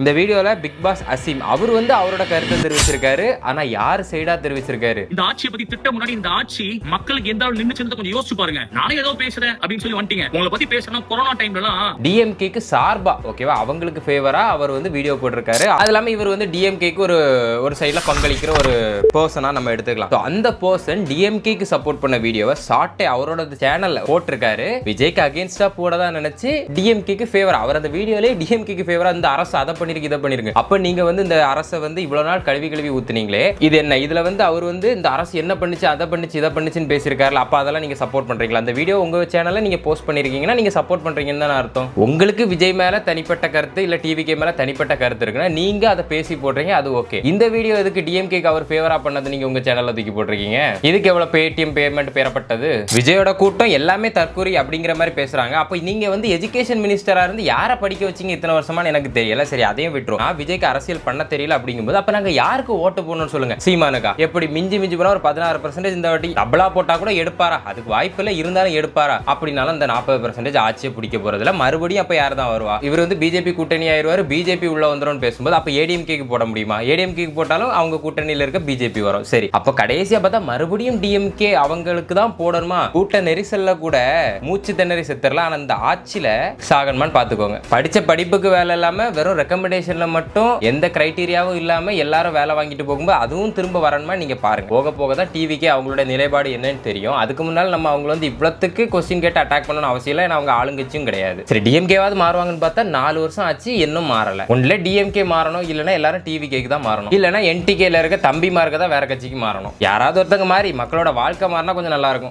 இந்த வீடியோல big pass Azeem அவர் வந்து அவரோட கருத்தை தெரிவிச்சிருக்காரு. ஆனா யார் சைடா தெரிவிச்சிருக்காரு? இந்த ஆட்சியை பத்தி திட்ட முன்னாடி இந்த ஆட்சி மக்களுக்கு எந்த அளவு நின்னுச்சு கொஞ்சம் யோசிச்சு பாருங்க. நானே ஏதோ பேசுறேன் அப்படின்னு சொல்லி வந்துட்டீங்க. உங்களை பத்தி பேசணும் கொரோனா டைம்லலாம் டிஎம்கேக்கு சார்பா ஓகேவா அவங்களுக்கு ஃபேவரா அவர் வந்து வீடியோ போட்டிருக்காரு. அது இல்லாம இவர் வந்து டிஎம்கேக்கு ஒரு சைடுல பங்களிக்கிற ஒரு பர்சனா நம்ம எடுத்துக்கலாம். அந்த பர்சன் டிஎம்கேக்கு சப்போர்ட் பண்ண வீடியோவை ஷார்ட்டே அவரோட சேனல்ல போட்டிருக்காரு. விஜய்க்கு அகைன்ஸ்டா போடதான் நினைச்சு டிஎம்கேக்கு ஃபேவர் அவர் அந்த வீடியோலயே டிஎம்கேக்கு ஃபேவரா இந்த அரசு அதை பண்ணிருக்கு இதை பண்ணிருக்கு. அப்ப நீங்க வந்து இந்த அரசை வந்து இவ்வளவு நாள் கழுவி ஊத்துனீங்களே இது என்ன? இதுல வந்து அவர் வந்து இந்த அரசு என்ன பண்ணுச்சு அதை பண்ணுச்சு இதை பண்ணுச்சுன்னு பேசியிருக்காருல. அப்ப அதெல்லாம் நீங்க சப்போர்ட் பண்றீங்களா? அந்த வீடியோ உங்க சேனல்ல நீங்க போஸ்ட் பண்ணிருக்கீங்கன்னா நீங்க சப்போர்ட் பண்றீங்கன்னு தான் அர்த்தம். உங்களுக்கு விஜய் மேல தனிப்பட்ட கருத்து இல்ல டிவிகே மேல தனிப்பட்ட கருத்து இருக்குன்னா நீங்க அதை பேசி போடுறீங்க, அது ஓகே. இந்த வீடியோ எதுக்கு டிஎம்கேக்கு அவர் ஃபேவரா பண்ணது நீங்க உங்க சேனல்ல தூக்கி போட்டிருக்கீங்க? இதுக்கு எவ்வளவு பேடிஎம் பேமெண்ட் பெறப்பட்டது? விஜயோட கூட்டம் எல்லாமே தற்கூரி அப்படிங்கிற மாதிரி பேசுறாங்க. அப்ப நீங்க வந்து எஜுகேஷன் மினிஸ்டரா இருந்து யாரை படிக்க வச்சீங்க இத்தனை வருஷமானு எனக்கு தெரியல. சரி அதையும் விட்டுரும். விஜய்க்கு அரசியல் பண்ண தெரியல அப்படிங்கும்போது அப்ப நாங்க யாருக்கு ஓட்டு போடணும்னு சொல்லுங்க. சீமானுக்கா? எப்படி மிஞ்சி போனா ஒரு 16% இந்த வாட்டி டபுளா போட்டா கூட எடுப்பாரா? அதுக்கு வாய்ப்பு இல்ல, இருந்தாலும் எடுப்பாரா? அப்படினாலும் அந்த 40% ஆட்சியை பிடிக்க போறதுல மறுபடியும் அப்ப யார் தான் வருவா? இவர் வந்து பிஜேபி கூட்டணி ஆயிருவாரு, பிஜேபி உள்ள வந்துரும் பேசும்போது அப்ப ஏடிஎம்கேக்கு போட முடியுமா? ஏடிஎம்கேக்கு போட்டாலும் அவங்க கூட்டணியில இருக்க பிஜேபி வரும். சரி அப்ப கடைசியா பார்த்தா மறுபடியும் டிஎம்கே அவங்களுக்கு தான் போடணுமா? கூட்ட நெரிசல்ல கூட மூச்சு திணறி செத்துறலாம். ஆனா அந்த ஆட்சியில சாகன்மான் பாத்துக்கோங்க. படிச்ச படிப்புக்கு வேலை இல்லாம வெறும் ரெக்கமெண்டேஷன்ல மட்டும் எந்த கிரைட்டீரியாவும் இல்லாம எல்லாரும் வேலை வாங்கிட்டு போகும்போது அதுவும் திரும்ப வரணுமா? நீங்க பாருங்க. போக போக தான் டிவிக்கே அவங்களோட நிலைப்பாடு என்னன்னு தெரியும். அதுக்கு முன்னால் நம்ம அவங்க வந்து இவ்வளவுக்கு கொஸ்டின் கேட்டு அட்டாக் பண்ணணும் அவசியம் இல்லை. அவங்க ஆளுங்கட்சியும் கிடையாது. சரி டிஎம்கேவாவது மாறுவாங்கன்னு பார்த்தா 4 வருஷம் ஆச்சு, இன்னும் மாறல. ஒன்றுல டிஎம்கே மாறணும், இல்லைன்னா எல்லாரும் டிவிகேக்கு தான் மாறணும், இல்லைன்னா என்டிகேல இருக்க தம்பிமார்க்கு தான் வேற கட்சிக்கு மாறணும். யாராவது ஒருத்தங்க மாறி மக்களோட வாழ்க்கை மாறினா கொஞ்சம் நல்லா இருக்கும்.